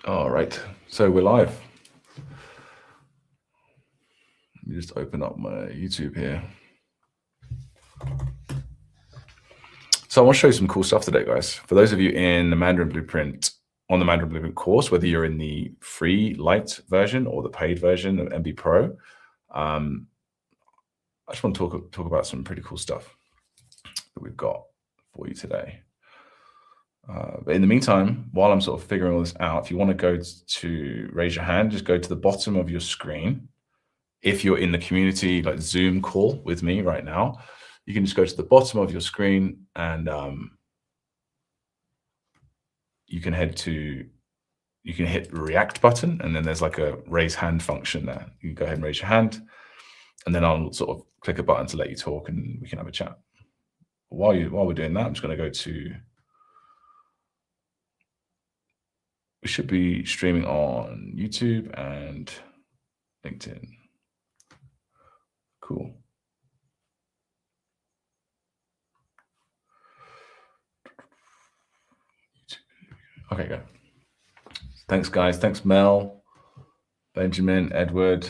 All right, so we're live. Let me just open up my YouTube here. So I want to show you some cool stuff today, guys. For those of you in the Mandarin Blueprint, on the Mandarin Blueprint course, whether you're in the free light version or the paid version of MB Pro, I just want to talk about some pretty cool stuff that we've got for you today. But in the meantime, while I'm sort of figuring all this out, if you want to go to raise your hand, just go to the bottom of your screen. If you're in the community, like Zoom call with me right now, you can just go to the bottom of your screen and you can hit the react button, and then there's like a raise hand function there. You can go ahead and raise your hand, and then I'll sort of click a button to let you talk and we can have a chat. While we're doing that, I'm just going to go to, we should be streaming on YouTube and LinkedIn. Cool. Okay, go. Thanks, guys. Thanks, Mel, Benjamin, Edward.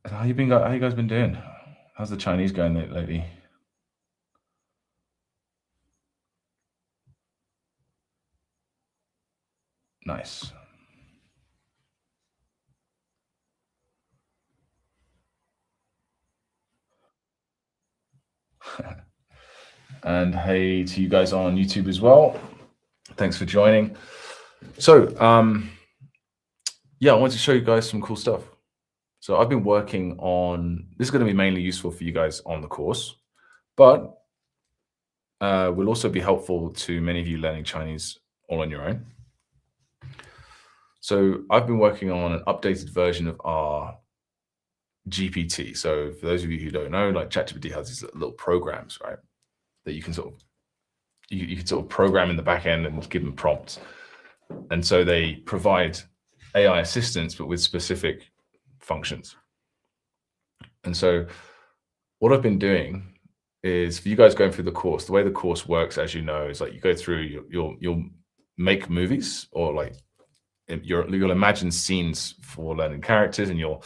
How you guys been doing? How's the Chinese going lately? Nice. And hey to you guys on YouTube as well. Thanks for joining. So, yeah, I wanted to show you guys some cool stuff. So I've been working on, this is going to be mainly useful for you guys on the course, but will also be helpful to many of you learning Chinese all on your own. So I've been working on an updated version of our GPT. So for those of you who don't know, like ChatGPT has these little programs, right, that you can sort of you can sort of program in the back end and give them prompts. And so they provide AI assistance, but with specific functions. And so what I've been doing is, for you guys going through the course, the way the course works, as you know, is like you go through, you'll make movies, or like you'll imagine scenes for learning characters, and you'll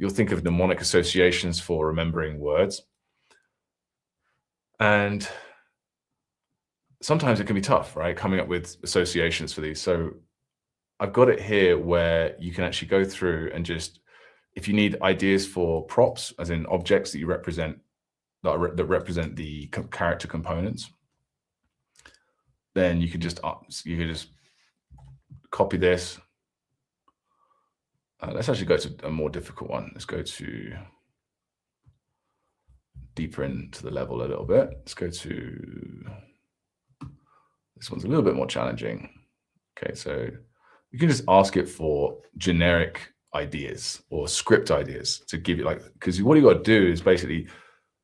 think of mnemonic associations for remembering words. And sometimes it can be tough, right, coming up with associations for these. So I've got it here where you can actually go through and just, if you need ideas for props, as in objects that you represent, that represent the character components, then you can just copy this. Let's actually go to a more difficult one. Let's go to deeper into the level a little bit. Let's go to, this one's a little bit more challenging. Okay, so you can just ask it for generic ideas or script ideas to give you, like, because what you got to do is basically,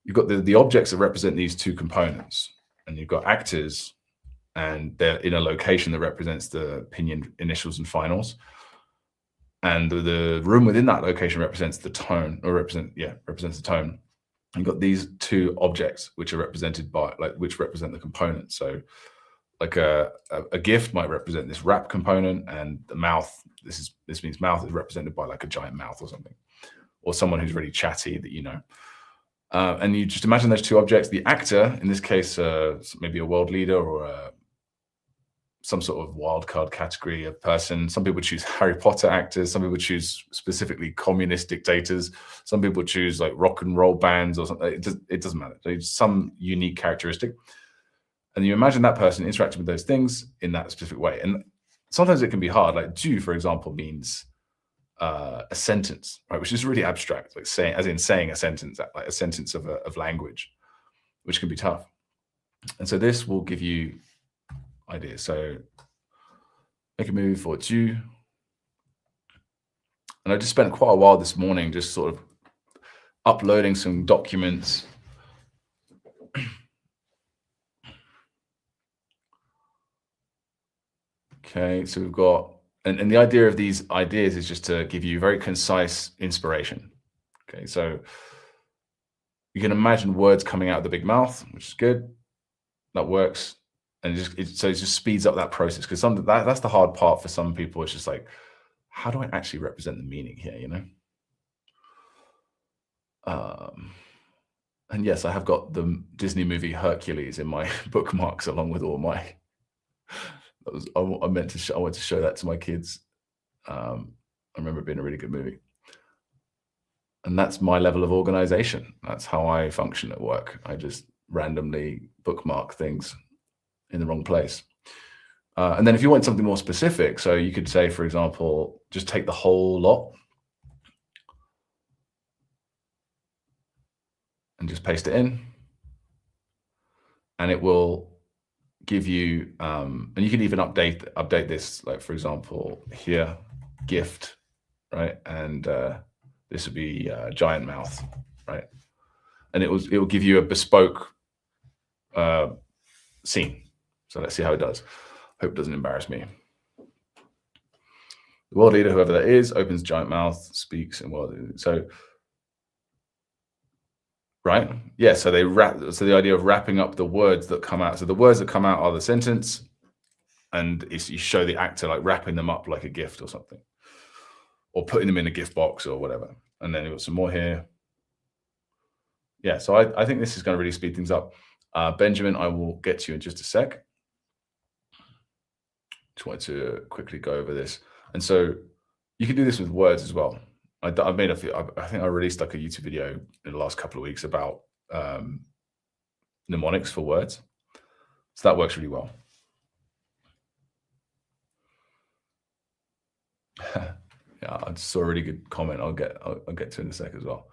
you've got the objects that represent these two components, and you've got actors, and they're in a location that represents the pinyin initials and finals. And the room within that location represents the tone, or represents the tone. And you've got these two objects which are represented by, which represent the components. So like a gift might represent this wrap component, and the mouth, this means mouth is represented by like a giant mouth or something, or someone who's really chatty that you know. And you just imagine those two objects. The actor, in this case, maybe a world leader or some sort of wild card category of person. Some people choose Harry Potter actors. Some people choose specifically communist dictators. Some people choose like rock and roll bands or something. It doesn't matter. It's some unique characteristic. And you imagine that person interacting with those things in that specific way. And sometimes it can be hard. Like "do," for example, means a sentence, right? Which is really abstract, like saying a sentence, like a sentence of language, which can be tough. And so this will give you ideas. So make a movie for "do." And I just spent quite a while this morning just sort of uploading some documents. Okay, so we've got, and the idea of these ideas is just to give you very concise inspiration. Okay, so you can imagine words coming out of the big mouth, which is good. That works. And so it just speeds up that process, because that's the hard part for some people. It's just like, how do I actually represent the meaning here, you know? And yes, I have got the Disney movie Hercules in my bookmarks along with all my. I went to show that to my kids. I remember it being a really good movie. And that's my level of organization. That's how I function at work. I just randomly bookmark things in the wrong place. And then if you want something more specific, so you could say, for example, just take the whole lot and just paste it in. And it will give you, and you can even update this, like, for example, here, gift, right? And this would be giant mouth, right? And it will give you a bespoke scene. So let's see how it does. Hope it doesn't embarrass me. The world leader, whoever that is, opens giant mouth, speaks in world. So, right? Yeah. So so the idea of wrapping up the words that come out. So the words that come out are the sentence, and you show the actor like wrapping them up like a gift or something, or putting them in a gift box or whatever. And then you've got some more here. Yeah. So I think this is going to really speed things up. Benjamin, I will get to you in just a sec. Just wanted to quickly go over this. And so you can do this with words as well. I've made I think I released like a YouTube video in the last couple of weeks about mnemonics for words. So that works really well. Yeah, I just saw a really good comment. I'll get to in a sec as well.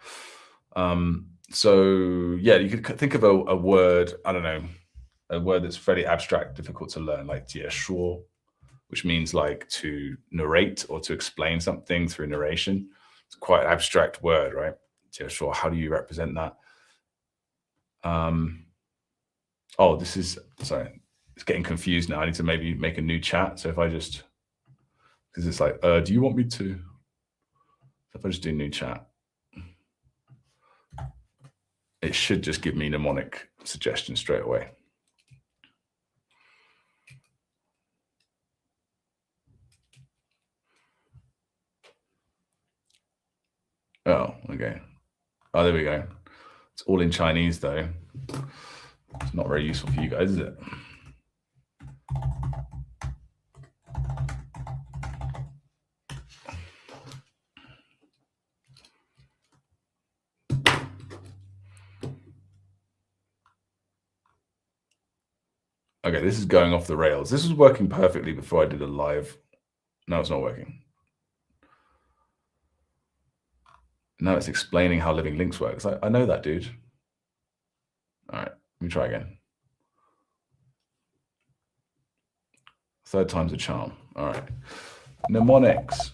So yeah, you could think of a word, I don't know, a word that's fairly abstract, difficult to learn, like 解说, which means like to narrate or to explain something through narration. It's quite an abstract word, right? 解说, how do you represent that? Oh, this is, sorry, it's getting confused now. I need to maybe make a new chat. So if I just, because it's like, do you want me to? So if I just do new chat, it should just give me mnemonic suggestions straight away. Oh, okay. Oh, there we go. It's all in Chinese though. It's not very useful for you guys, is it? Okay, this is going off the rails. This was working perfectly before I did a live. No, it's not working. Now it's explaining how living links works. I know that, dude. All right, let me try again. Third time's a charm. All right. Mnemonics.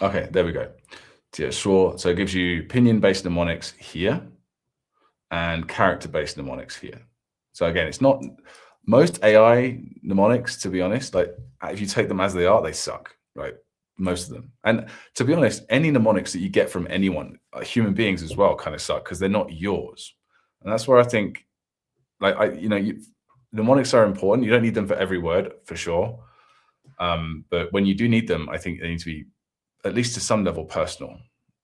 Okay, there we go. So it gives you opinion-based mnemonics here and character-based mnemonics here. So again, it's not most AI mnemonics, to be honest, like if you take them as they are, they suck, right? Most of them. And to be honest, any mnemonics that you get from anyone, human beings as well, kind of suck because they're not yours. And that's where I think, like, mnemonics are important. You don't need them for every word, for sure. But when you do need them, I think they need to be, at least to some level, personal,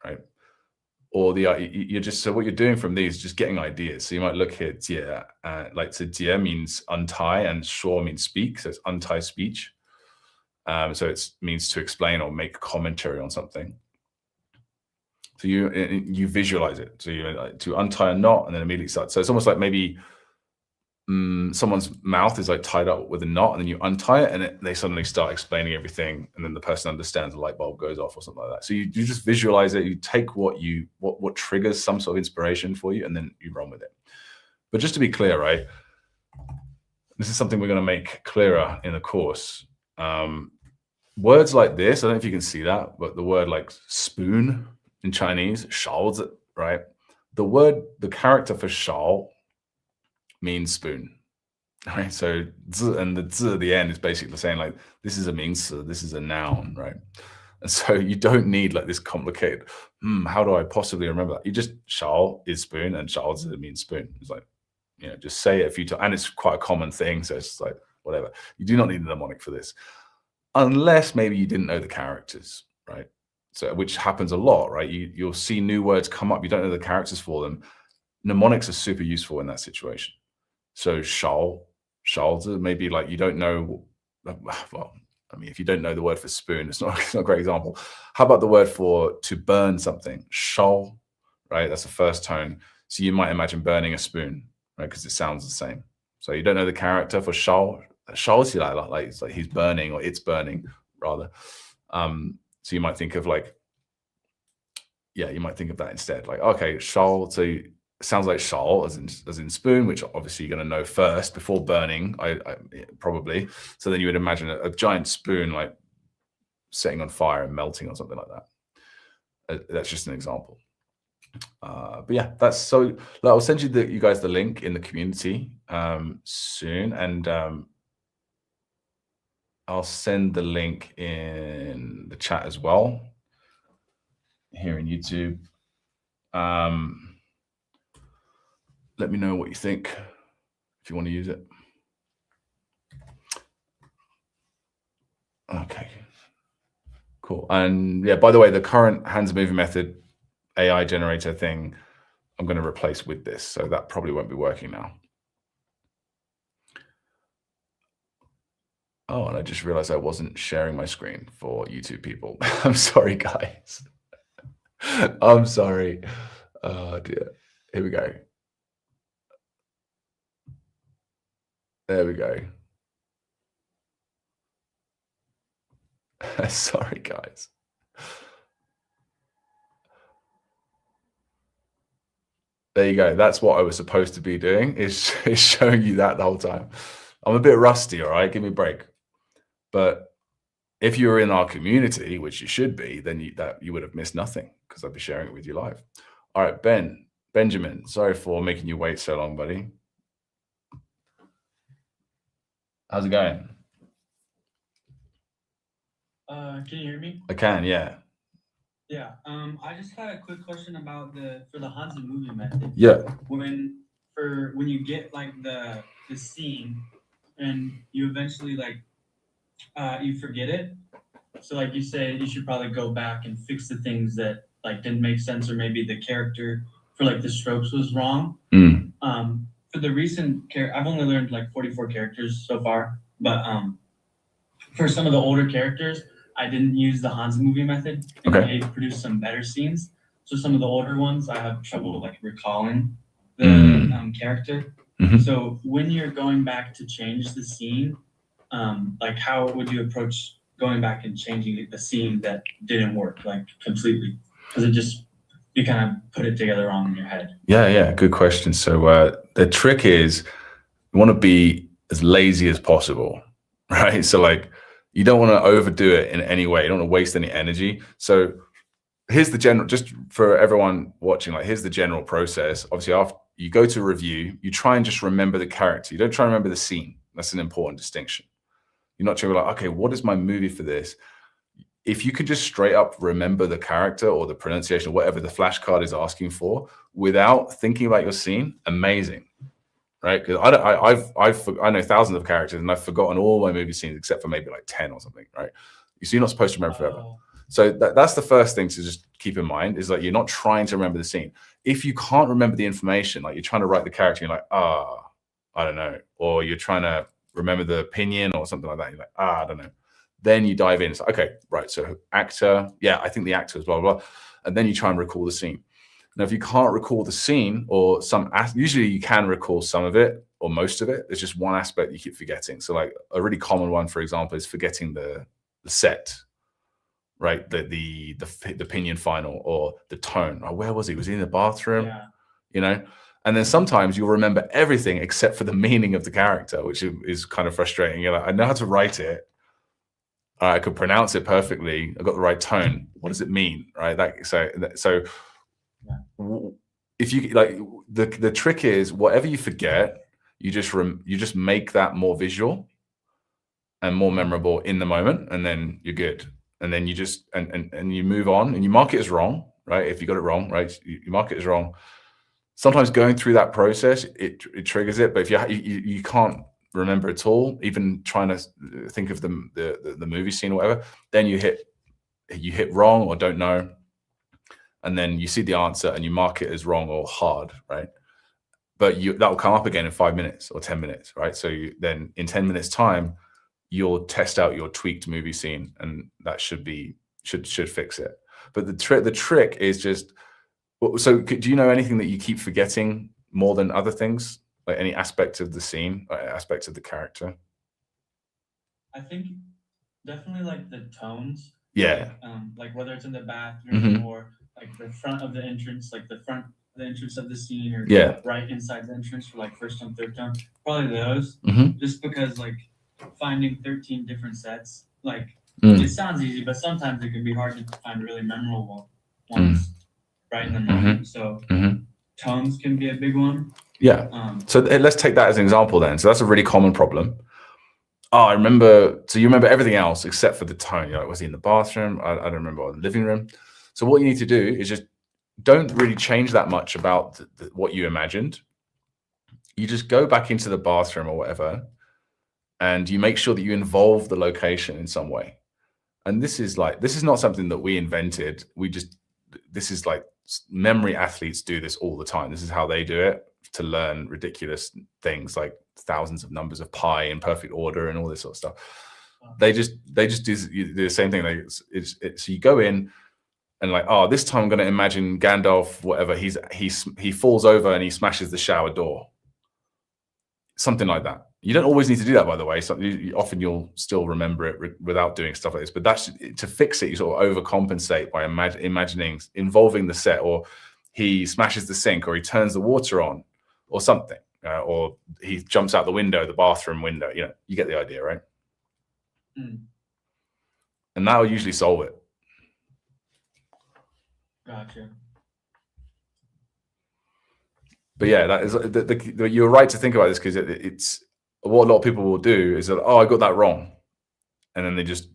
right? Or you're just, so what you're doing from these is just getting ideas. So you might look here, jie, like, so jie means untie and shuo means speak. So it's untie speech. So it means to explain or make commentary on something. So you visualize it. So you like to untie a knot and then immediately start. So it's almost like maybe someone's mouth is like tied up with a knot, and then you untie it, and they suddenly start explaining everything, and then the person understands, the light bulb goes off or something like that. So you just visualize it. You take what triggers some sort of inspiration for you, and then you run with it. But just to be clear, right? This is something we're going to make clearer in the course. Words like this, I don't know if you can see that, but the word like spoon in Chinese, 勺子, right? The character for 勺 means spoon. right? So and the z at the end is basically saying like, this is a 名词, this is a noun, right? And so you don't need like this complicated, how do I possibly remember that? You just, 勺 is spoon and 勺子 means spoon. It's like, just say it a few times. And it's quite a common thing. So it's like, whatever. You do not need a mnemonic for this. Unless maybe you didn't know the characters, right? So which happens a lot, right? You'll see new words come up. You don't know the characters for them. Mnemonics are super useful in that situation. So 勺, 勺子, maybe like you don't know, well, I mean, if you don't know the word for spoon, it's not a great example. How about the word for to burn something? 烧, right? That's the first tone. So you might imagine burning a spoon, right? Because it sounds the same. So you don't know the character for 烧, 烧起来了, like it's like he's burning or it's burning, rather. So you might think of like, you might think of that instead. Like, okay, 烧, so sounds like 勺 as in spoon, which obviously you're going to know first before burning, I probably. So then you would imagine a giant spoon like setting on fire and melting or something like that. That's just an example. But yeah, that's so. I'll send you guys the link in the community soon, and I'll send the link in the chat as well here in YouTube. Let me know what you think if you want to use it. Okay, cool. And yeah, by the way, the current hands moving method AI generator thing, I'm going to replace with this. So that probably won't be working now. Oh, and I just realized I wasn't sharing my screen for YouTube people. I'm sorry, guys. I'm sorry. Oh, dear. Here we go. There we go. Sorry, guys. There you go. That's what I was supposed to be doing, is showing you that the whole time. I'm a bit rusty, all right? Give me a break. But if you were in our community, which you should be, then you would have missed nothing, because I'd be sharing it with you live. All right, Benjamin, sorry for making you wait so long, buddy. How's it going? Can you hear me? I can, yeah. Yeah. I just had a quick question about for the Hanzi movie method. Yeah. When you get like the scene and you eventually like you forget it. So like you say, you should probably go back and fix the things that like didn't make sense, or maybe the character for like the strokes was wrong. For the recent I've only learned like 44 characters so far, but for some of the older characters, I didn't use the Hanzi movie method, and it produced some better scenes. So some of the older ones, I have trouble like recalling the character. So when you're going back to change the scene, like how would you approach going back and changing the scene that didn't work like completely? Because you kind of put it together wrong in your head. Yeah, good question. So the trick is you want to be as lazy as possible, right? So like you don't want to overdo it in any way. You don't want to waste any energy. So here's the general, just for everyone watching, like here's the general process. Obviously, after you go to review, you try and just remember the character. You don't try and remember the scene. That's an important distinction. You're not trying to be like, okay, what is my movie for this? If you could just straight up remember the character or the pronunciation, whatever the flashcard is asking for, without thinking about your scene, amazing, right? Because I know thousands of characters and I've forgotten all my movie scenes except for maybe like 10 or something, right? So you're not supposed to remember forever. So that's the first thing to just keep in mind, is like you're not trying to remember the scene. If you can't remember the information, like you're trying to write the character, you're like, I don't know, or you're trying to remember the opinion or something like that, you're like, I don't know. Then you dive in. It's like, okay, right. So actor, yeah, I think the actor is blah, blah, blah. And then you try and recall the scene. Now, if you can't recall the scene or usually you can recall some of it or most of it. There's just one aspect you keep forgetting. So like a really common one, for example, is forgetting the set, right? The opinion final or the tone. Oh, where was he? Was he in the bathroom? Yeah. You know? And then sometimes you'll remember everything except for the meaning of the character, which is kind of frustrating. You're like, I know how to write it. I could pronounce it perfectly. I got the right tone. What does it mean, right? So if you like, the trick is whatever you forget, You just make that more visual and more memorable in the moment, and then you're good. And then you just and you move on, and you mark it as wrong, right? If you got it wrong, right, you mark it as wrong. Sometimes going through that process, it triggers it. But if you can't remember at all, even trying to think of the movie scene or whatever, then you hit wrong or don't know, and then you see the answer and you mark it as wrong or hard, right? But that will come up again in 5 minutes or 10 minutes, right? So then in 10 minutes time, you'll test out your tweaked movie scene, and that should fix it. But the trick is just, so do you know anything that you keep forgetting more than other things? Like any aspect of the scene, or aspects of the character? I think definitely like the tones. Yeah. Like whether it's in the bathroom or like the front of the entrance, like the front of the entrance of the scene, or right inside the entrance for like first tone, third tone. Probably those. Just because like finding 13 different sets, like it sounds easy, but sometimes it can be hard to find really memorable ones right in the moment. So tones can be a big one. Yeah. So let's take that as an example then. So that's a really common problem. Oh, I remember. So you remember everything else except for the tone. You're like, was he in the bathroom? I don't remember. Or the living room. So what you need to do is just don't really change that much about what you imagined. You just go back into the bathroom or whatever, and you make sure that you involve the location in some way. And this is not something that we invented. This is like memory athletes do this all the time. This is how they do it to learn ridiculous things like thousands of numbers of pi in perfect order and all this sort of stuff. They just do the same thing. So you go in and like, oh, this time I'm going to imagine Gandalf, whatever. He falls over and he smashes the shower door. Something like that. You don't always need to do that, by the way. Often you'll still remember it without doing stuff like this. But that's to fix it. You sort of overcompensate by imagining, involving the set, or he smashes the sink, or he turns the water on, or something, or he jumps out the window, the bathroom window. You know, you get the idea, right? And that will usually solve it. Gotcha. But yeah, that is you're right to think about this, because it's what a lot of people will do is that, oh, I got that wrong, and then they just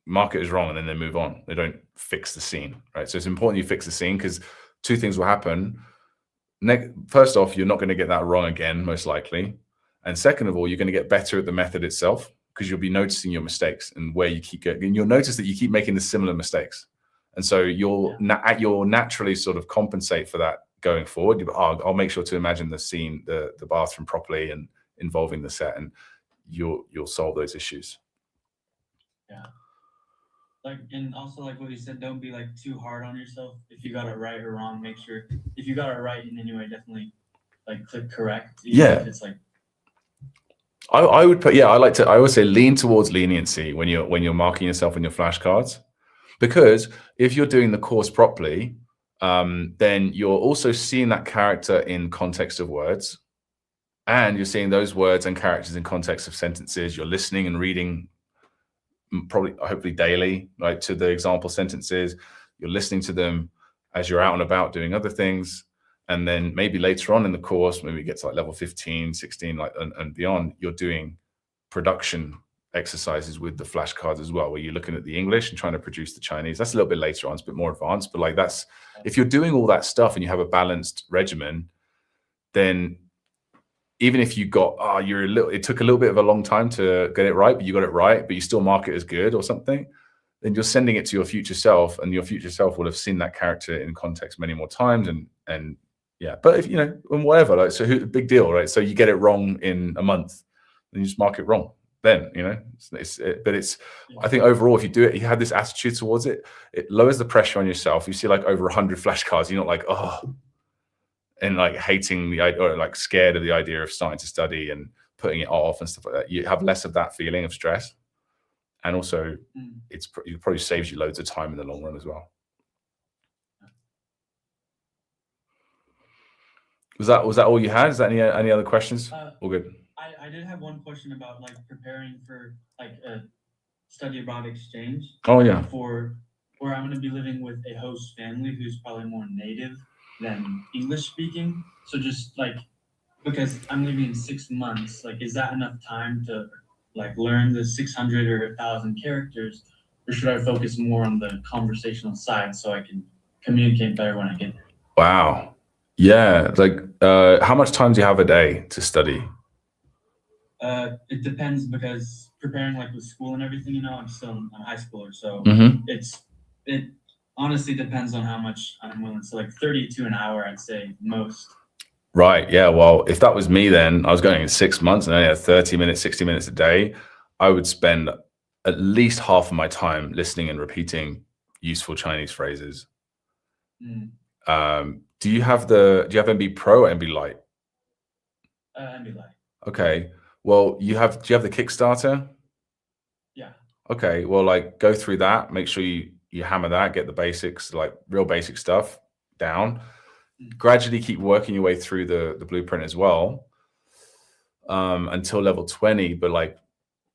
mark it as wrong, and then they move on. They don't fix the scene, right? So it's important you fix the scene, because two things will happen. First off, you're not going to get that wrong again, most likely, and second of all, you're going to get better at the method itself, because you'll be noticing your mistakes and where you keep going, and you'll notice that you keep making the similar mistakes, and so you'll naturally sort of compensate for that going forward. I'll make sure to imagine the scene, the bathroom properly, and involving the set, and you'll solve those issues. Yeah. Like, and also like what you said, don't be like too hard on yourself if you got it right or wrong. Make sure if you got it right in any way, definitely like click correct. If it's like, I would put, I always say lean towards leniency when you're marking yourself on your flashcards, because if you're doing the course properly, then you're also seeing that character in context of words, and you're seeing those words and characters in context of sentences. You're listening and reading, hopefully daily, right, to the example sentences. You're listening to them as you're out and about doing other things. And then maybe later on in the course, maybe it gets like level 15, 16, and beyond, you're doing production exercises with the flashcards as well, where you're looking at the English and trying to produce the Chinese. That's a little bit later on, it's a bit more advanced, but like that's, if you're doing all that stuff and you have a balanced regimen, then even if you got, it took a little bit of a long time to get it right, but you got it right, but you still mark it as good or something, then you're sending it to your future self, and your future self will have seen that character in context many more times. And yeah, but if, and whatever, like, so big deal, right? So you get it wrong in a month, then you just mark it wrong. Then, I think overall, if you do it, you have this attitude towards it, it lowers the pressure on yourself. You see like over 100 flashcards, you're not like, oh, and like hating the idea, or like scared of the idea of starting to study and putting it off and stuff like that. You have less of that feeling of stress, and also it probably saves you loads of time in the long run as well. Was that all you had? Is that any other questions? All good. I did have one question about like preparing for like a study abroad exchange. Oh yeah. For where I'm going to be living with a host family who's probably more native than English speaking. So just like because I'm leaving in 6 months, like, is that enough time to like learn the 600 or 1,000 characters, or should I focus more on the conversational side so I can communicate better when I get there? Wow. Yeah. Like, how much time do you have a day to study? It depends, because preparing like with school and everything, you know, I'm still a high schooler, so it honestly depends on how much I'm willing. So like 32 an hour, I'd say most. Right. Yeah. Well, if that was me, then I was going in 6 months and I only had 30 minutes, 60 minutes a day. I would spend at least half of my time listening and repeating useful Chinese phrases. Do you have MB Pro or MB Lite? MB Lite. Okay. Well, do you have the Kickstarter? Yeah. Okay. Well, like, go through that. Make sure you hammer that. Get the basics, like real basic stuff down. Gradually keep working your way through the blueprint as well, until level 20. But like,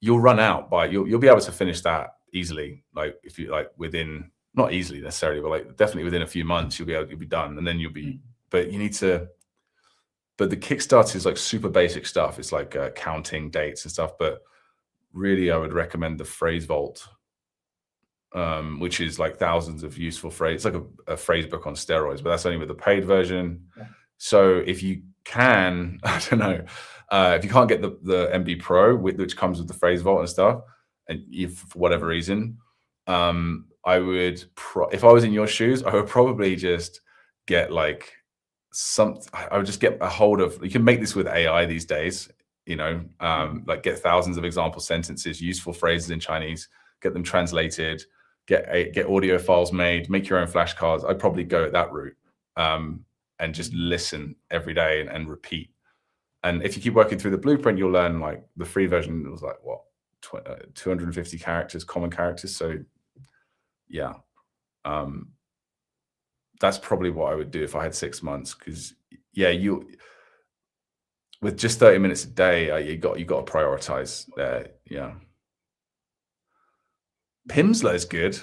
you'll run out you'll be able to finish that easily. Like, if you like, within, not easily necessarily, but like definitely within a few months, you'll be done, and then you'll be. But you need to. But the Kickstarter is like super basic stuff. It's like counting dates and stuff. But really, I would recommend the Phrase Vault, which is like thousands of useful phrases. It's like a phrase book on steroids, but that's only with the paid version. Yeah. So if you can, I don't know, if you can't get the MB Pro, which comes with the Phrase Vault and stuff, and if for whatever reason, I would, if I was in your shoes, I would probably just get like I would just get a hold of, you can make this with AI these days, you know, like get thousands of example sentences, useful phrases in Chinese, get them translated, get audio files made, make your own flashcards. I'd probably go that route, and just listen every day and repeat. And if you keep working through the blueprint, you'll learn, like, the free version was like, what, 250 characters, common characters. So yeah, that's probably what I would do if I had 6 months. Because yeah, with just 30 minutes a day, you got to prioritize there. Yeah. Pimsleur is good.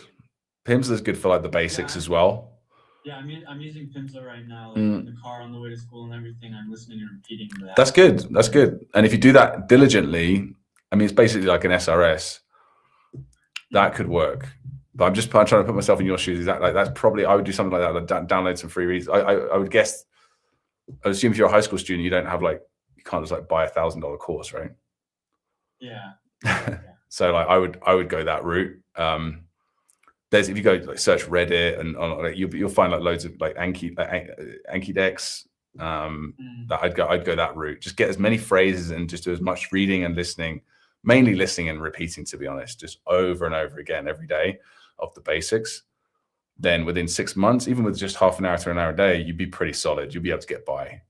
Pimsleur is good for like the basics as well. Yeah, I'm using Pimsleur right now, like in the car on the way to school and everything. I'm listening and repeating that. That's good. That's good. And if you do that diligently, I mean, it's basically like an SRS. That could work. But I'm trying to put myself in your shoes. That's probably, I would do something like that. Download some free reads. I would guess. I assume if you're a high school student, you don't have like, you can't just like buy $1,000 course, right? Yeah. So like, I would go that route. If you go like search Reddit and like, you'll find like loads of like Anki decks. That I'd go that route. Just get as many phrases and just do as much reading and listening, mainly listening and repeating, to be honest, just over and over again every day of the basics. Then within 6 months, even with just half an hour to an hour a day, you'd be pretty solid. You'll be able to get by.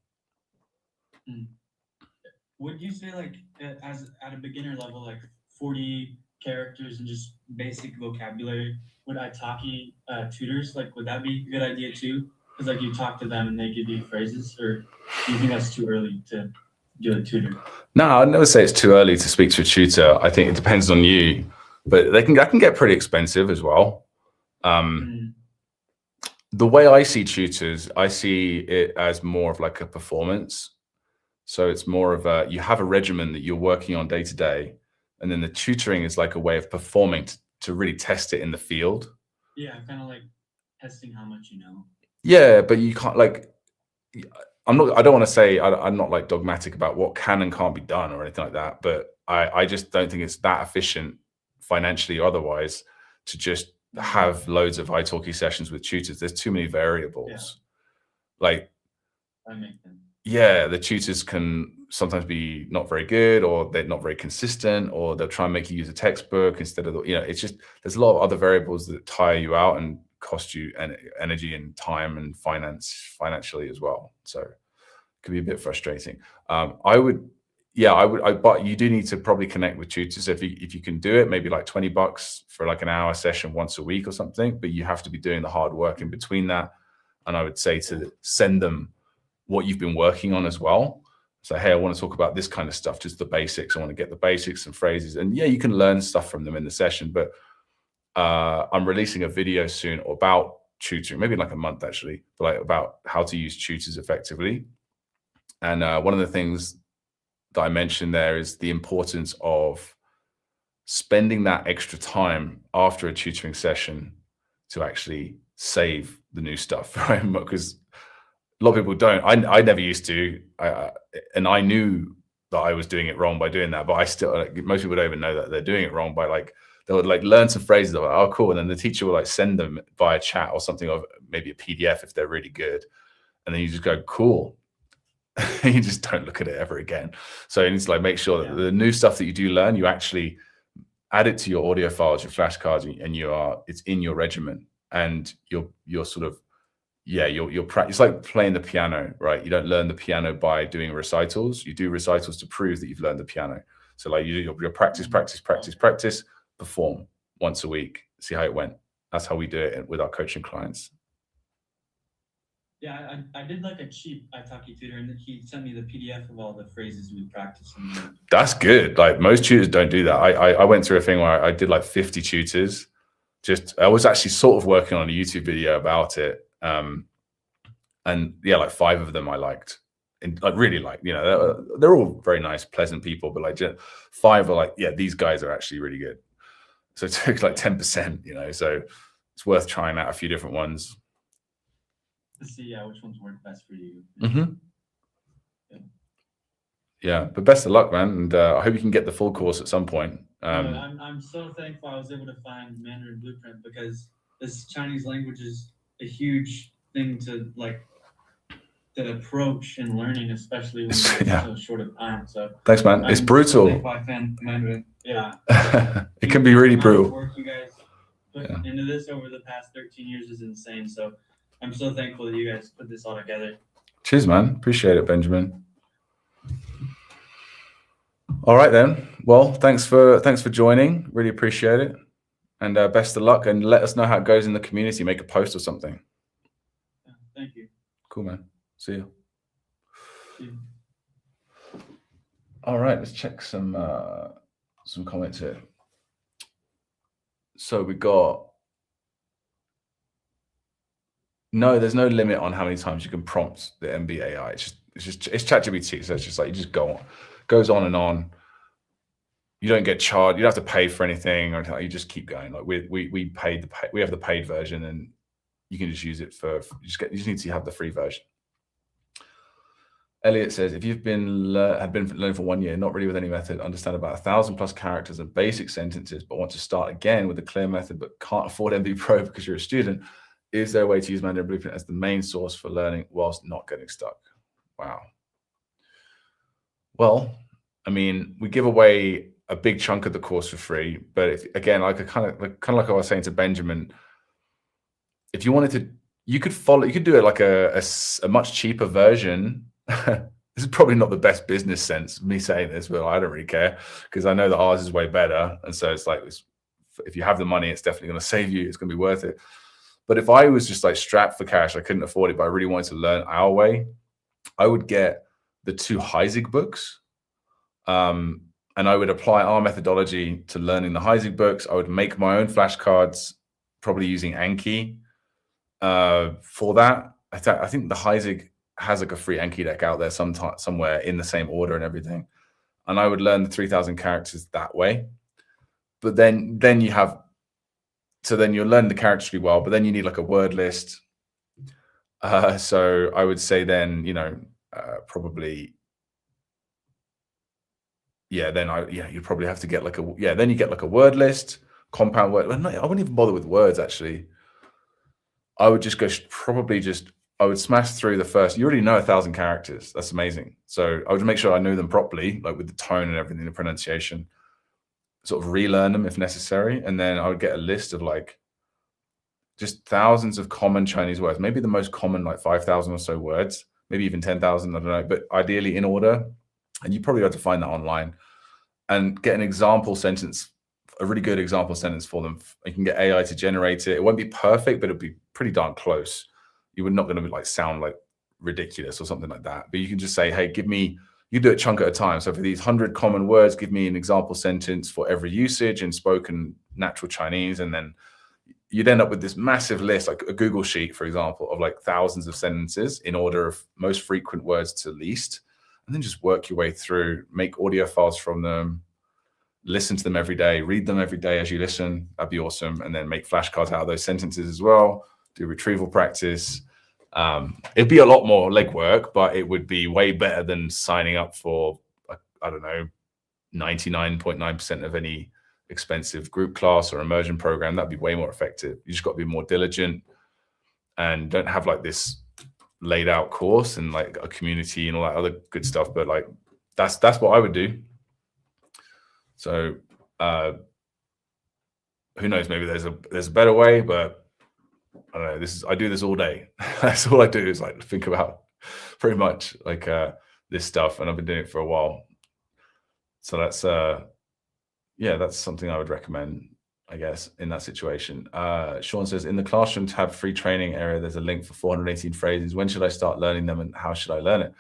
Would you say, like, at a beginner level, like 40 characters and just basic vocabulary, would italki tutors, like, would that be a good idea too? Because like you talk to them and they give you phrases, or do you think that's too early to do a tutor? No, I'd never say it's too early to speak to a tutor. I think it depends on you, but that can get pretty expensive as well. The way I see tutors, I see it as more of like a performance. So it's more of you have a regimen that you're working on day to day, and then the tutoring is like a way of performing to really test it in the field. Yeah, kind of like testing how much you know. Yeah, but you can't, like, I don't want to say, I'm not like dogmatic about what can and can't be done or anything like that, but I just don't think it's that efficient financially or otherwise to just have loads of italki sessions with tutors. There's too many variables. Yeah. Like, that makes sense. Yeah, the tutors can sometimes be not very good, or they're not very consistent, or they'll try and make you use a textbook instead of it's just, there's a lot of other variables that tire you out and cost you energy and time and financially as well. So it could be a bit frustrating. But you do need to probably connect with tutors. If you can do it, maybe like $20 for like an hour session once a week or something, but you have to be doing the hard work in between that. And I would say to send them what you've been working on as well. So, hey, I want to talk about this kind of stuff, just the basics. I want to get the basics and phrases. And yeah, you can learn stuff from them in the session, but I'm releasing a video soon about tutoring, maybe in like a month actually, but like about how to use tutors effectively. And one of the things that I mentioned there is the importance of spending that extra time after a tutoring session to actually save the new stuff, right? Because a lot of people don't. I never used to, and I knew that I was doing it wrong by doing that, but I still, like, most people don't even know that they're doing it wrong by like, they would like learn some phrases, like, oh, cool. And then the teacher will like send them via chat or something, of maybe a PDF if they're really good. And then you just go, cool. You just don't look at it ever again. So you need to like make sure that the new stuff that you do learn, you actually add it to your audio files, your flashcards, and it's in your regimen, and you're sort of, you're it's like playing the piano, right? You don't learn the piano by doing recitals. You do recitals to prove that you've learned the piano. So like you do your practice, perform once a week, see how it went. That's how we do it with our coaching clients. Yeah, I did like a cheap italki tutor, and he sent me the PDF of all the phrases we practiced. That's good. Like most tutors don't do that. I went through a thing where I did like 50 tutors. I was actually sort of working on a YouTube video about it. And yeah, like 5 of them I liked, and like really like, you know, they're all very nice, pleasant people, but like 5 are like, yeah, these guys are actually really good. So it took like 10%, you know, so it's worth trying out a few different ones to see which ones work best for you. Yeah, but best of luck, man, and I hope you can get the full course at some point. I'm so thankful I was able to find Mandarin Blueprint, because this Chinese language is a huge thing to approach in learning, especially when you're so short of time. So thanks, man. It's brutal. So I found Mandarin. Yeah. It can be really brutal. The work you guys put into this over the past 13 years is insane. So I'm so thankful that you guys put this all together. Cheers, man. Appreciate it, Benjamin. All right then. Well, thanks for joining. Really appreciate it, and best of luck. And let us know how it goes in the community. Make a post or something. Yeah, thank you. Cool, man. See you. See you. All right, let's check some comments here. So we got, no, there's no limit on how many times you can prompt the MBAI. It's ChatGPT, so it's just like you just goes on and on. You don't get charged. You don't have to pay for anything or anything. You just keep going. Like we have the paid version, and you can just use it for. You just need to have the free version. Elliot says, if you've had been learning for 1 year, not really with any method, understand about 1,000+ characters and basic sentences, but want to start again with a clear method, but can't afford MB Pro because you're a student, is there a way to use Mandarin Blueprint as the main source for learning whilst not getting stuck? Wow. Well, I mean, we give away a big chunk of the course for free, but again, like kind of like I was saying to Benjamin, if you wanted to, you could do it like a much cheaper version. This is probably not the best business sense, me saying this, but I don't really care, because I know that ours is way better. And so it's like, if you have the money, it's definitely going to save you. It's going to be worth it. But if I was just like strapped for cash, I couldn't afford it, but I really wanted to learn our way, I would get the 2 Heisig books. And I would apply our methodology to learning the Heisig books. I would make my own flashcards, probably using Anki for that. I think the Heisig has like a free Anki deck out there somewhere in the same order and everything. And I would learn the 3,000 characters that way. But then you'll learn the characters really well, but then you need like a word list. So I would say then, probably, you probably have to get like then you get like a word list, compound word. I wouldn't even bother with words, actually. I would just I would smash through the first, you already know 1,000 characters. That's amazing. So I would make sure I knew them properly, like with the tone and everything, the pronunciation, sort of relearn them if necessary. And then I would get a list of like just thousands of common Chinese words, maybe the most common, like 5,000 or so words, maybe even 10,000, I don't know, but ideally in order. And you probably have to find that online and get an example sentence, a really good example sentence for them. You can get AI to generate it. It won't be perfect, but it'll be pretty darn close. You're not going to like sound like ridiculous or something like that. But you can just say, hey, you do it chunk at a time. So for these 100 common words, give me an example sentence for every usage in spoken natural Chinese. And then you'd end up with this massive list, like a Google sheet, for example, of like thousands of sentences in order of most frequent words to least. and then just work your way through, make audio files from them, listen to them every day, read them every day as you listen. That'd be awesome. And then make flashcards out of those sentences as well. Do retrieval practice. It'd be a lot more legwork, but it would be way better than signing up for, I don't know, 99.9% of any expensive group class or immersion program. That'd be way more effective. You just got to be more diligent and don't have like this laid out course and like a community and all that other good stuff. But like, that's what I would do. So who knows, maybe there's a better way, but I don't know. I do this all day. That's all I do is like think about pretty much like this stuff, and I've been doing it for a while. So that's that's something I would recommend, I guess, in that situation. Sean says, in the classroom tab free training area, there's a link for 418 phrases. When should I start learning them and how should I learn it?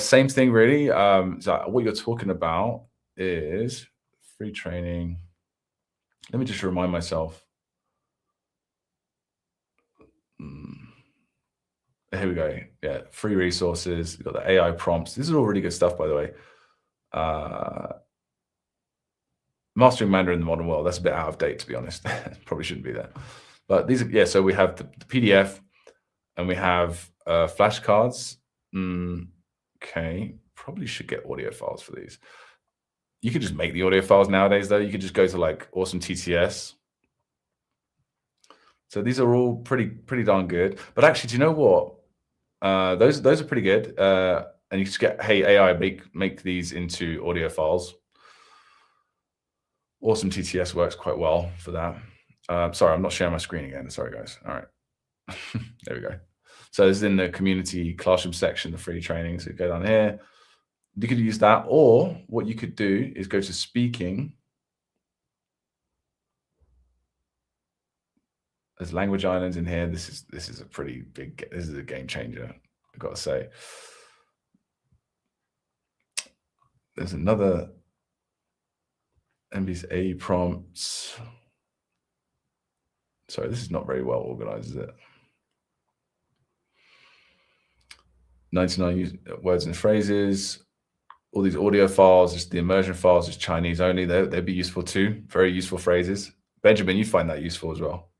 Same thing, really. So what you're talking about is free training. Let me just remind myself. Here we go. Yeah, free resources. We've got the AI prompts. This is all really good stuff, by the way. Mastering Mandarin in the Modern World. That's a bit out of date, to be honest. Probably shouldn't be there. But these are, so we have the PDF and we have flashcards. Okay, probably should get audio files for these. You could just make the audio files nowadays, though. You could just go to like Awesome TTS. So these are all pretty darn good. But actually, do you know what? Those are pretty good. And you just get, hey, AI, make these into audio files. Awesome TTS works quite well for that. Sorry, I'm not sharing my screen again. Sorry, guys. All right. There we go. So this is in the community classroom section, the free training. So you go down here. You could use that, or what you could do is go to speaking. There's language islands in here. This is a pretty big. This is a game changer, I've got to say. There's another MBA prompts. Sorry, this is not very well organized, is it? 99 words and phrases. All these audio files, just the immersion files, just Chinese only. They'd be useful too. Very useful phrases. Benjamin, you find that useful as well.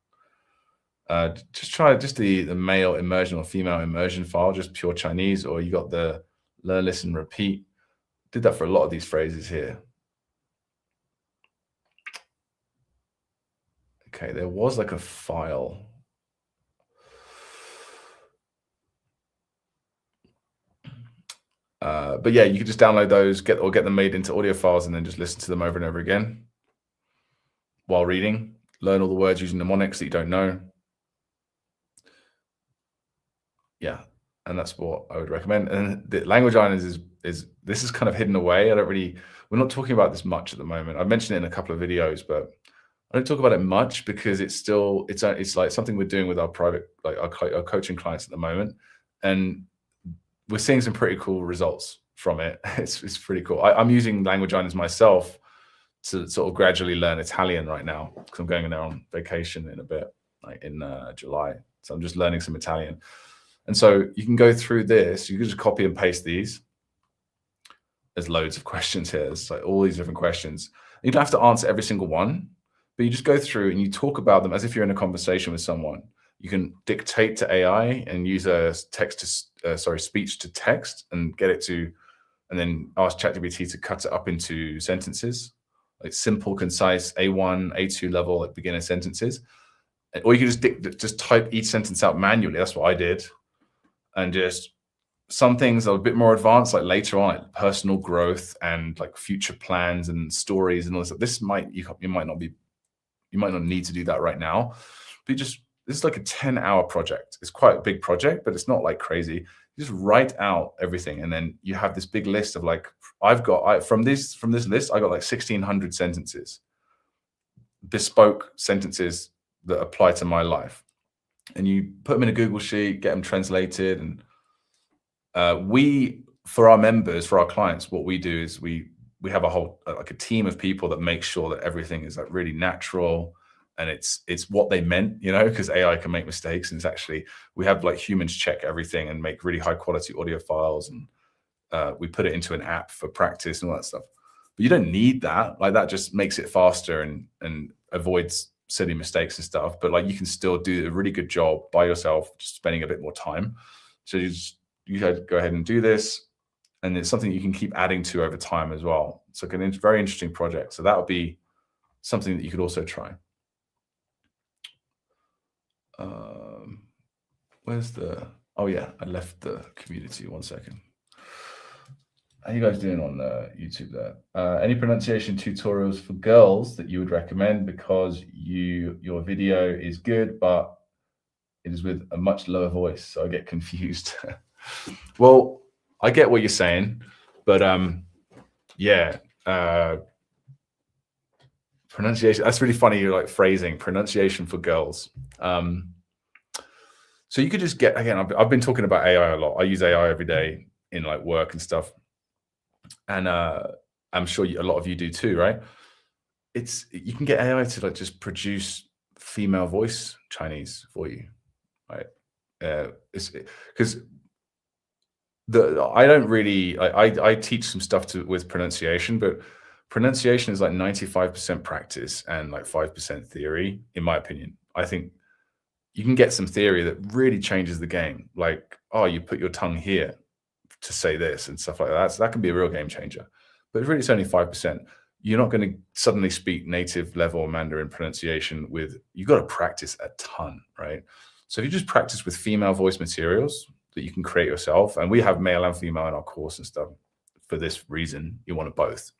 Just try the male immersion or female immersion file, just pure Chinese, or you got the learn, listen, repeat. Did that for a lot of these phrases here. Okay, there was like a file. But yeah, you could just download those, get them made into audio files, and then just listen to them over and over again while reading. Learn all the words using mnemonics that you don't know. Yeah, and that's what I would recommend. And the language islands is this is kind of hidden away. We're not talking about this much at the moment. I mentioned it in a couple of videos, but I don't talk about it much because it's like something we're doing with our private, like our coaching clients at the moment, and we're seeing some pretty cool results from it. It's pretty cool. I'm using language islands myself to sort of gradually learn Italian right now because I'm going there on vacation in a bit, like in July. So I'm just learning some Italian. And so you can go through this. You can just copy and paste these. There's loads of questions here. There's like all these different questions. You don't have to answer every single one, but you just go through and you talk about them as if you're in a conversation with someone. You can dictate to AI and use a speech to text and get it to, and then ask ChatGPT to cut it up into sentences, like simple, concise, A1, A2 level, like beginner sentences. Or you can just type each sentence out manually. That's what I did. And just some things are a bit more advanced, like later on, like personal growth and like future plans and stories and all this. This you might not need to do that right now, but this is like a 10-hour project. It's quite a big project, but it's not like crazy. You just write out everything, and then you have this big list of like from this list, I got like 1,600 sentences, bespoke sentences that apply to my life. And you put them in a Google Sheet, get them translated. And for our members, for our clients, what we do is we have a whole, like a team of people that make sure that everything is like really natural and it's what they meant, because AI can make mistakes. And it's actually, we have like humans check everything and make really high quality audio files. And we put it into an app for practice and all that stuff. But you don't need that. Like that just makes it faster and avoids silly mistakes and stuff. But like you can still do a really good job by yourself, just spending a bit more time. So you go ahead and do this, and it's something you can keep adding to over time as well. It's like a very interesting project. So that would be something that you could also try. Where's the? Oh yeah, I left the community. 1 second. How you guys doing on YouTube there? Any pronunciation tutorials for girls that you would recommend, because your video is good, but it is with a much lower voice, so I get confused. Well, I get what you're saying, but yeah, pronunciation. That's really funny. You're like phrasing pronunciation for girls. So you could just get, again, I've been talking about AI a lot. I use AI every day in like work and stuff. And I'm sure a lot of you do too, right? You can get AI to like just produce female voice Chinese for you, right? It's because I don't really, I teach some stuff with pronunciation, but pronunciation is like 95% practice and like 5% theory, in my opinion. I think you can get some theory that really changes the game. Like, oh, you put your tongue here to say this and stuff like that. So that can be a real game changer. But really, it's only 5%. You're not going to suddenly speak native level Mandarin pronunciation you've got to practice a ton, right? So if you just practice with female voice materials that you can create yourself, and we have male and female in our course and stuff for this reason, you want both,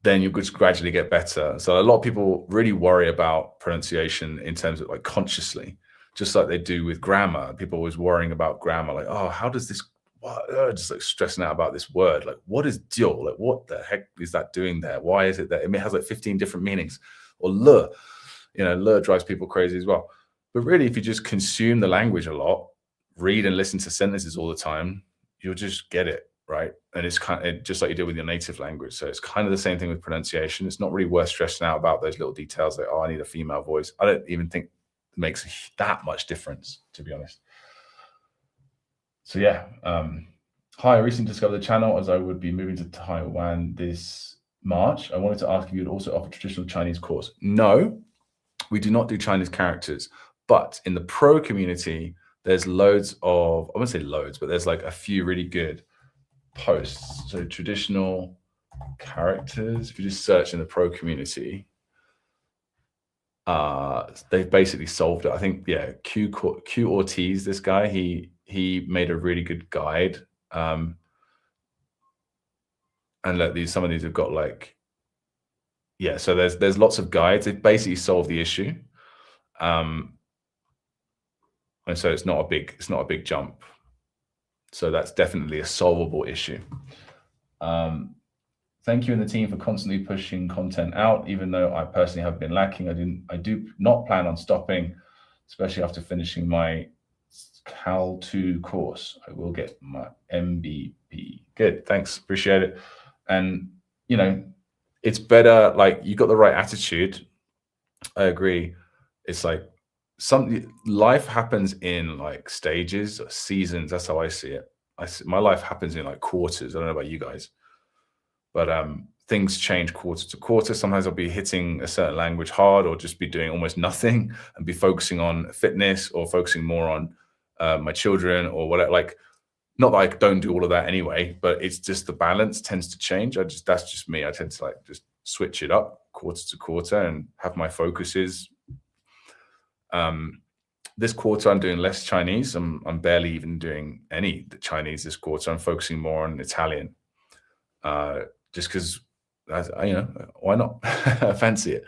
then you'll just gradually get better. So a lot of people really worry about pronunciation in terms of like consciously, just like they do with grammar. People always worrying about grammar, like, oh, how does this, just like stressing out about this word. Like, what is jiu? Like, what the heck is that doing there? Why is it that it has like 15 different meanings? Or le, le drives people crazy as well. But really, if you just consume the language a lot, read and listen to sentences all the time, you'll just get it. Right. And it's kind of just like you did with your native language. So it's kind of the same thing with pronunciation. It's not really worth stressing out about those little details like, oh, I need a female voice. I don't even think it makes that much difference, to be honest. So yeah. Hi, I recently discovered the channel as I would be moving to Taiwan this March. I wanted to ask if you'd also offer traditional Chinese course. No, we do not do Chinese characters. But in the pro community, there's loads of, I wouldn't say loads, but there's like a few really good posts. So traditional characters, if you just search in the pro community, they've basically solved it. I think, yeah, Q Ortiz, this guy, he made a really good guide. And look, some of these have got like, yeah, so there's lots of guides. They basically solve the issue. And so it's not a big jump. So that's definitely a solvable issue. Thank you and the team for constantly pushing content out, even though I personally have been lacking. I do not plan on stopping, especially after finishing my Cal 2 course. I will get my MBP. Good, thanks, appreciate it. And it's better, like you got the right attitude. I agree. It's like life happens in like stages or seasons. That's how I see it. My life happens in like quarters. I don't know about you guys, but things change quarter to quarter. Sometimes I'll be hitting a certain language hard, or just be doing almost nothing and be focusing on fitness or focusing more on my children or whatever. Like, not that I don't do all of that anyway, but it's just the balance tends to change. That's just me. I tend to like just switch it up quarter to quarter and have my focuses. This quarter I'm doing less Chinese. I'm barely even doing any Chinese this quarter. I'm focusing more on Italian, just because, why not? I fancy it.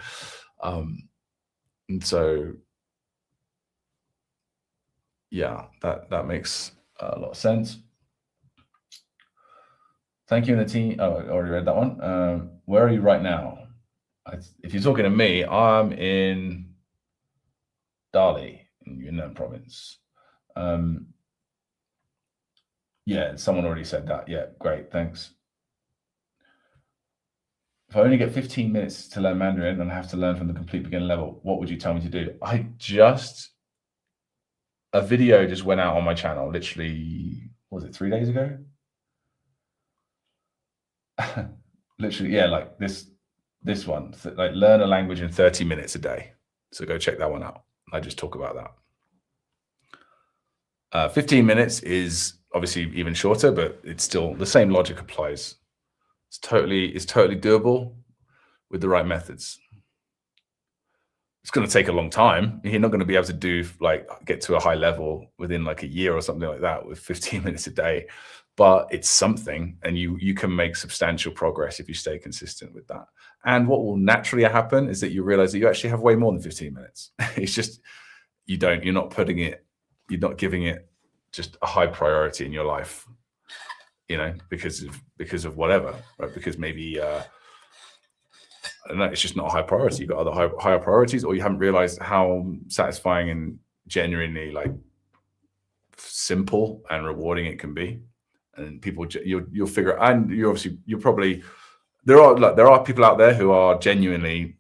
And so, yeah, that makes a lot of sense. Thank you and the team. Oh, I already read that one. Where are you right now? If you're talking to me, I'm in Dali in Yunnan province. Yeah, someone already said that. Yeah, great, thanks. If I only get 15 minutes to learn Mandarin and I have to learn from the complete beginner level, what would you tell me to do? A video just went out on my channel, literally, was it 3 days ago? literally, yeah, like this one, like learn a language in 30 minutes a day. So go check that one out. I just talk about that. 15 minutes is obviously even shorter, but it's still the same logic applies. It's totally doable with the right methods. It's going to take a long time. You're not going to be able to do like get to a high level within like a year or something like that with 15 minutes a day, but it's something, and you can make substantial progress if you stay consistent with that. And what will naturally happen is that you realize that you actually have way more than 15 minutes. It's just you're not giving it just a high priority in your life, because of whatever, right? Because maybe I don't know, it's just not a high priority. You've got other higher priorities, or you haven't realized how satisfying and genuinely like simple and rewarding it can be. And people, you'll figure, and you're probably, there are people out there who are genuinely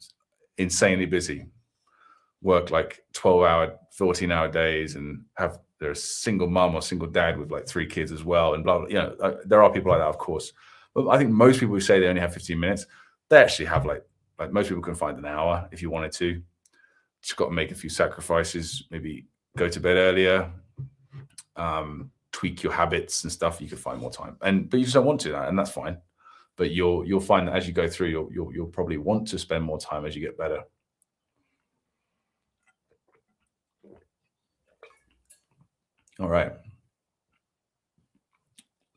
insanely busy, work like 12-hour, 14-hour days, and they're a single mom or single dad with like 3 kids as well, and blah, blah. There are people like that, of course. But I think most people who say they only have 15 minutes, they actually have like most people can find an hour if you wanted to. Just got to make a few sacrifices, maybe go to bed earlier, tweak your habits and stuff. You could find more time, but you just don't want to, and that's fine. But you'll find that as you go through, you'll probably want to spend more time as you get better. All right.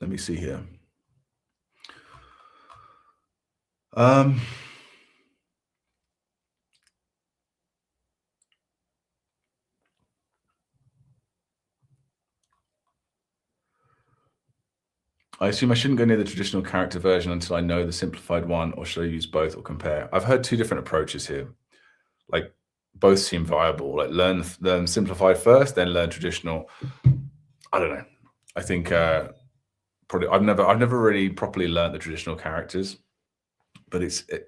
Let me see here. I assume I shouldn't go near the traditional character version until I know the simplified one, or should I use both or compare? I've heard 2 different approaches here. Like both seem viable. Like learn simplified first, then learn traditional. I don't know. I think probably I've never really properly learned the traditional characters, but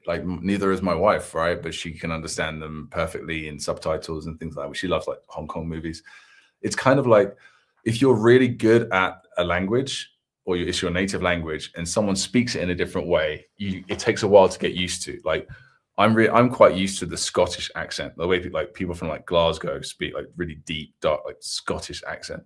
like neither is my wife, right? But she can understand them perfectly in subtitles and things like that. She loves like Hong Kong movies. It's kind of like if you're really good at a language, or it's your native language, and someone speaks it in a different way, it takes a while to get used to. Like I'm quite used to the Scottish accent, the way people from like Glasgow speak like really deep, dark, like Scottish accent.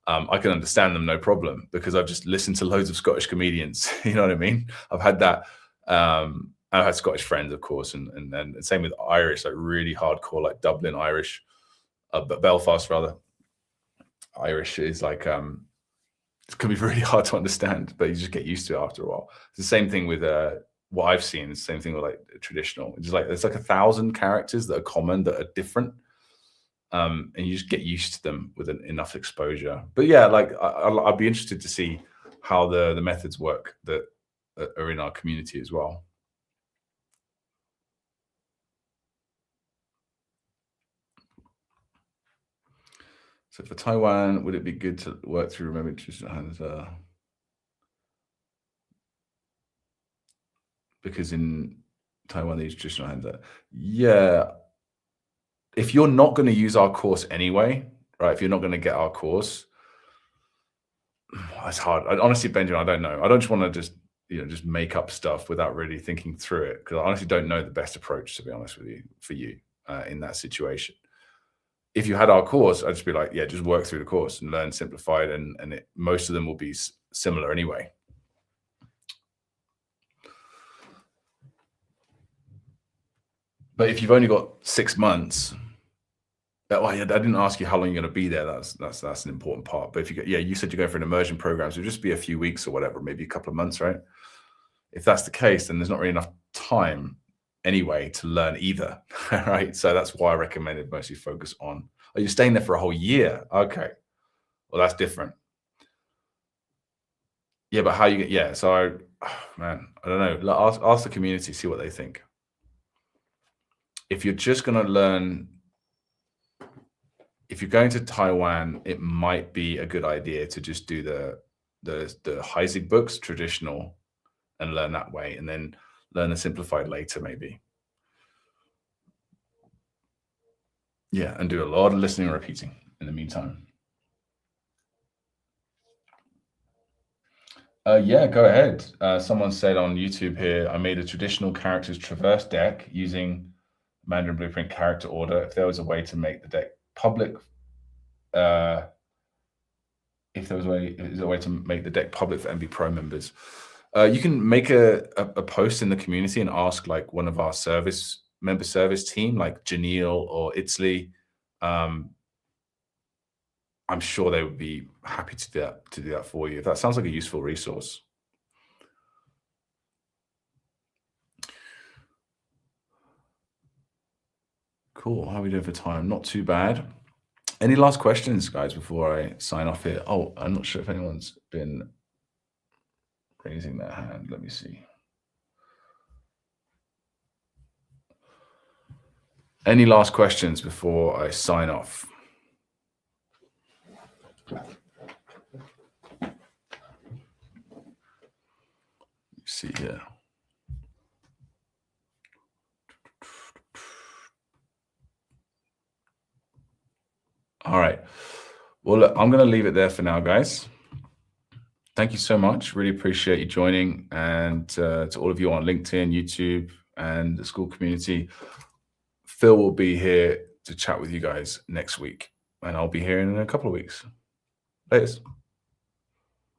I can understand them no problem because I've just listened to loads of Scottish comedians. You know what I mean? I've had that. I've had Scottish friends, of course, and same with Irish, like really hardcore, like Dublin Irish, but Belfast rather. Irish is like it can be really hard to understand, but you just get used to it after a while. It's the same thing with what I've seen. It's the same thing with like traditional. It's like there's like 1,000 characters that are common that are different, and you just get used to them with enough exposure. But yeah, like I'd be interested to see how the methods work that are in our community as well. So for Taiwan, would it be good to work through remembering traditional hands? Because in Taiwan, these traditional hands are, yeah. If you're not going to use our course anyway, right? If you're not going to get our course, it's hard. Honestly, Benjamin, I don't know. I don't just want to just make up stuff without really thinking through it, because I honestly don't know the best approach, to be honest with you, for you in that situation. If you had our course, I'd just be like, yeah, just work through the course and learn simplified, and most of them will be similar anyway. But if you've only got 6 months, I didn't ask you how long you're going to be there. That's an important part. But if you said you're going for an immersion program, so it'll just be a few weeks or whatever, maybe a couple of months, right? If that's the case, then there's not really enough time anyway to learn either, right? So that's why I recommended mostly focus on. Are you staying there for a whole year? Okay, well that's different. Yeah, but how you get? Yeah, so man, I don't know. Ask the community, see what they think. If you're just going to learn. If you're going to Taiwan, it might be a good idea to just do the Heisig books, traditional, and learn that way, and then learn the simplified later, maybe. Yeah, and do a lot of listening and repeating in the meantime. Yeah, go ahead. Someone said on YouTube here, I made a traditional characters traverse deck using Mandarin Blueprint character order. If there was a way to make the deck public, if there was a way to make the deck public for MB Pro members, you can make a post in the community and ask like one of our member service team, like Neale or Itzley. I'm sure they would be happy to do that for you. That sounds like a useful resource. Cool. How are we doing for time? Not too bad. Any last questions, guys, before I sign off here? Oh, I'm not sure if anyone's been raising their hand. Let me see. Any last questions before I sign off? Let's see here. All right. Well, look, I'm going to leave it there for now, guys. Thank you so much. Really appreciate you joining. And to all of you on LinkedIn, YouTube, and the school community, Phil will be here to chat with you guys next week. And I'll be here in a couple of weeks. Later.